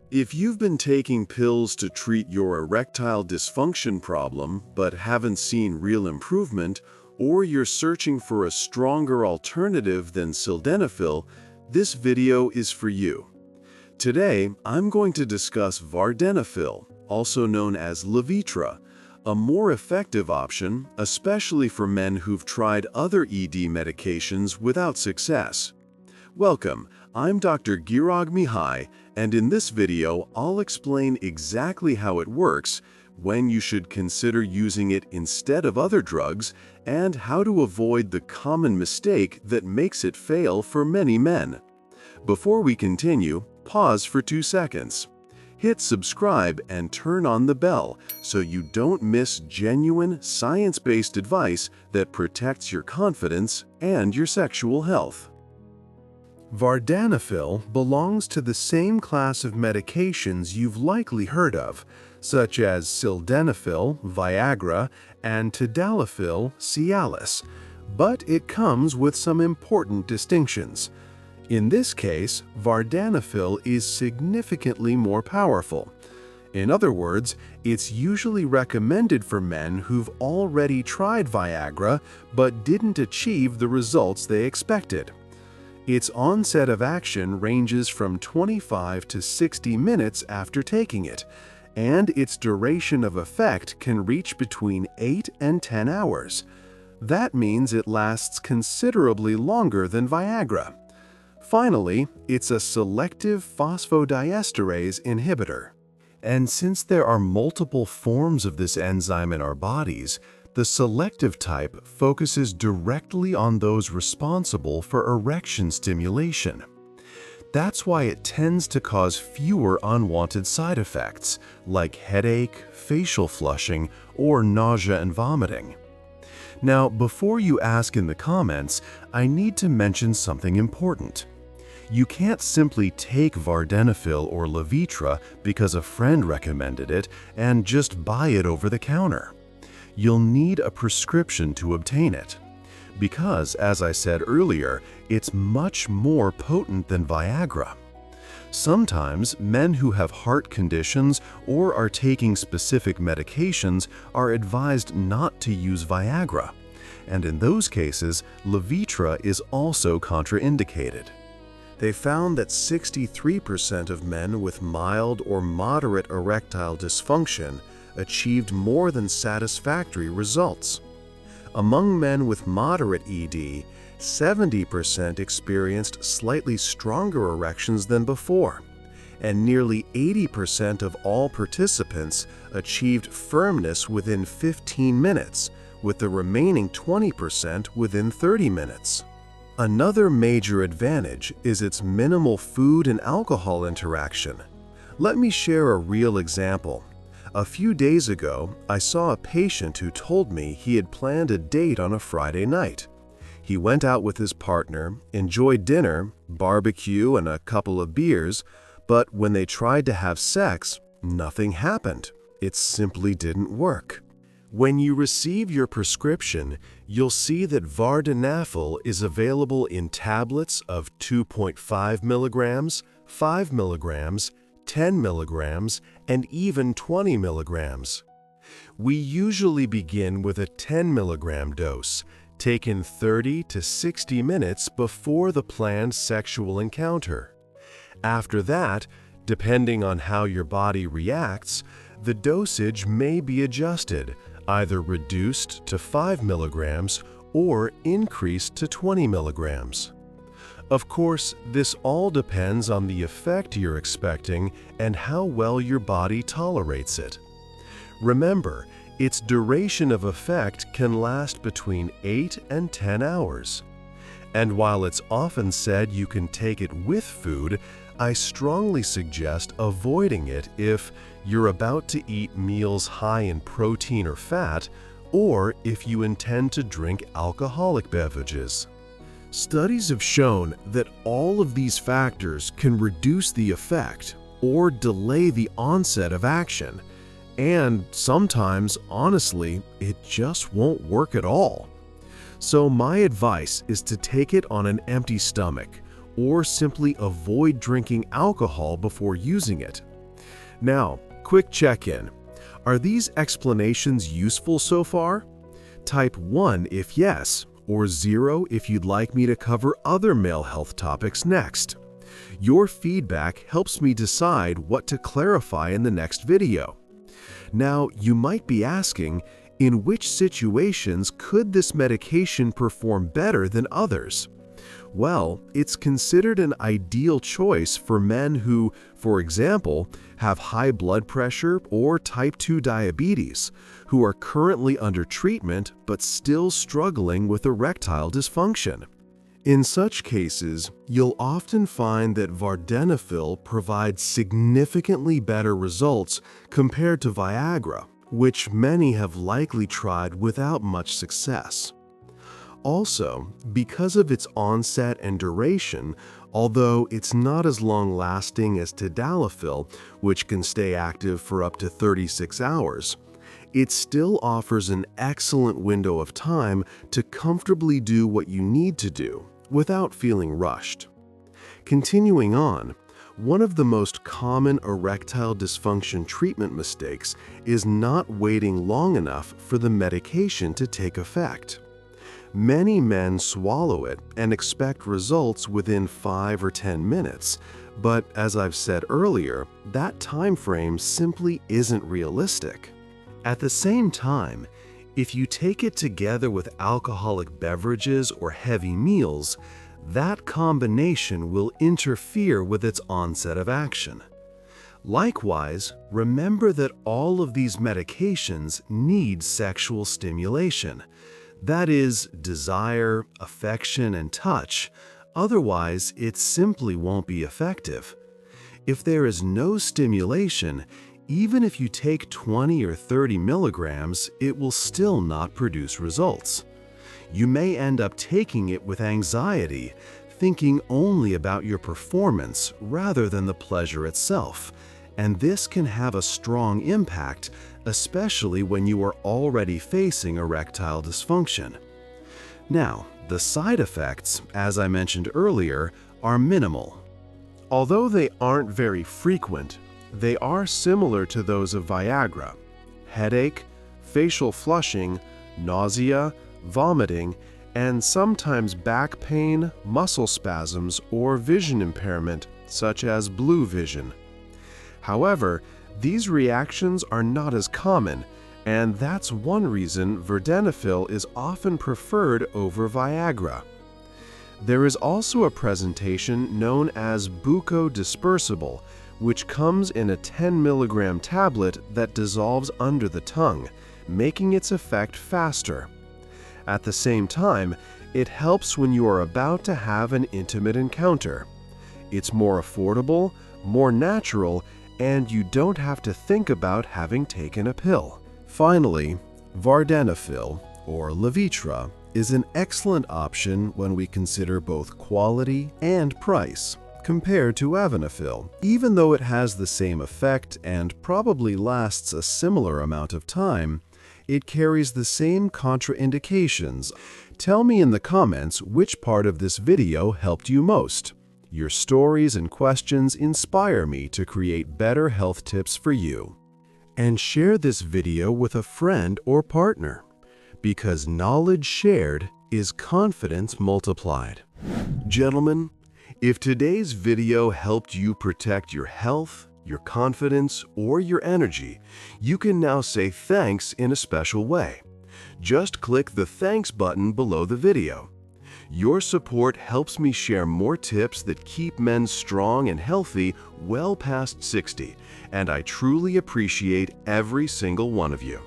If you've been taking pills to treat your erectile dysfunction problem but haven't seen real improvement, or you're searching for a stronger alternative than sildenafil, this video is for you. Today, I'm going to discuss Vardenafil, also known as Levitra, a more effective option, especially for men who've tried other ED medications without success. Welcome, I'm Dr. Girag Mihai, and in this video, I'll explain exactly how it works, when you should consider using it instead of other drugs, and how to avoid the common mistake that makes it fail for many men. Before we continue, pause for 2 seconds. Hit subscribe and turn on the bell so you don't miss genuine, science-based advice that protects your confidence and your sexual health. Vardenafil belongs to the same class of medications you've likely heard of, such as sildenafil, Viagra, and tadalafil, Cialis, but it comes with some important distinctions. In this case, Vardenafil is significantly more powerful. In other words, it's usually recommended for men who've already tried Viagra but didn't achieve the results they expected. Its onset of action ranges from 25 to 60 minutes after taking it, and its duration of effect can reach between 8 and 10 hours. That means it lasts considerably longer than Viagra. Finally, it's a selective phosphodiesterase inhibitor. And since there are multiple forms of this enzyme in our bodies, the selective type focuses directly on those responsible for erection stimulation. That's why it tends to cause fewer unwanted side effects, like headache, facial flushing, or nausea and vomiting. Now, before you ask in the comments, I need to mention something important. You can't simply take Vardenafil or Levitra because a friend recommended it and just buy it over the counter. You'll need a prescription to obtain it. Because, as I said earlier, it's much more potent than Viagra. Sometimes, men who have heart conditions or are taking specific medications are advised not to use Viagra. And in those cases, Levitra is also contraindicated. They found that 63% of men with mild or moderate erectile dysfunction achieved more than satisfactory results. Among men with moderate ED, 70% experienced slightly stronger erections than before, and nearly 80% of all participants achieved firmness within 15 minutes, with the remaining 20% within 30 minutes. Another major advantage is its minimal food and alcohol interaction. Let me share a real example. A few days ago, I saw a patient who told me he had planned a date on a Friday night. He went out with his partner, enjoyed dinner, barbecue, and a couple of beers, but when they tried to have sex, nothing happened. It simply didn't work. When you receive your prescription, you'll see that Vardenafil is available in tablets of 2.5 milligrams, 5 milligrams, 10 milligrams, and even 20 milligrams. We usually begin with a 10 milligram dose, taken 30 to 60 minutes before the planned sexual encounter. After that, depending on how your body reacts, the dosage may be adjusted, either reduced to 5 milligrams or increased to 20 milligrams. Of course, this all depends on the effect you're expecting and how well your body tolerates it. Remember, its duration of effect can last between 8 and 10 hours. And while it's often said you can take it with food, I strongly suggest avoiding it if you're about to eat meals high in protein or fat, or if you intend to drink alcoholic beverages. Studies have shown that all of these factors can reduce the effect or delay the onset of action, and sometimes, honestly, it just won't work at all. So my advice is to take it on an empty stomach, or simply avoid drinking alcohol before using it. Now, quick check-in. Are these explanations useful so far? Type 1 if yes, or 0 if you'd like me to cover other male health topics next. Your feedback helps me decide what to clarify in the next video. Now, you might be asking, in which situations could this medication perform better than others? Well, it's considered an ideal choice for men who, for example, have high blood pressure or type 2 diabetes, who are currently under treatment but still struggling with erectile dysfunction. In such cases, you'll often find that Vardenafil provides significantly better results compared to Viagra, which many have likely tried without much success. Also, because of its onset and duration, although it's not as long-lasting as Tadalafil, which can stay active for up to 36 hours, it still offers an excellent window of time to comfortably do what you need to do without feeling rushed. Continuing on, one of the most common erectile dysfunction treatment mistakes is not waiting long enough for the medication to take effect. Many men swallow it and expect results within 5 or 10 minutes, but as I've said earlier, that time frame simply isn't realistic. At the same time, if you take it together with alcoholic beverages or heavy meals, that combination will interfere with its onset of action. Likewise, remember that all of these medications need sexual stimulation. That is, desire, affection, and touch. Otherwise, it simply won't be effective. If there is no stimulation, even if you take 20 or 30 milligrams, it will still not produce results. You may end up taking it with anxiety, thinking only about your performance rather than the pleasure itself, and this can have a strong impact, especially when you are already facing erectile dysfunction. Now, the side effects, as I mentioned earlier, are minimal. Although they aren't very frequent, they are similar to those of Viagra: headache, facial flushing, nausea, vomiting, and sometimes back pain, muscle spasms, or vision impairment, such as blue vision. However, these reactions are not as common, and that's one reason Vardenafil is often preferred over Viagra. There is also a presentation known as bucco-dispersible, which comes in a 10 milligram tablet that dissolves under the tongue, making its effect faster. At the same time, it helps when you are about to have an intimate encounter. It's more affordable, more natural, and you don't have to think about having taken a pill. Finally, Vardenafil, or Levitra, is an excellent option when we consider both quality and price, compared to Vardenafil. Even though it has the same effect and probably lasts a similar amount of time, it carries the same contraindications. Tell me in the comments which part of this video helped you most. Your stories and questions inspire me to create better health tips for you. And share this video with a friend or partner, because knowledge shared is confidence multiplied. Gentlemen, if today's video helped you protect your health, your confidence, or your energy, you can now say thanks in a special way. Just click the thanks button below the video. Your support helps me share more tips that keep men strong and healthy well past 60, and I truly appreciate every single one of you.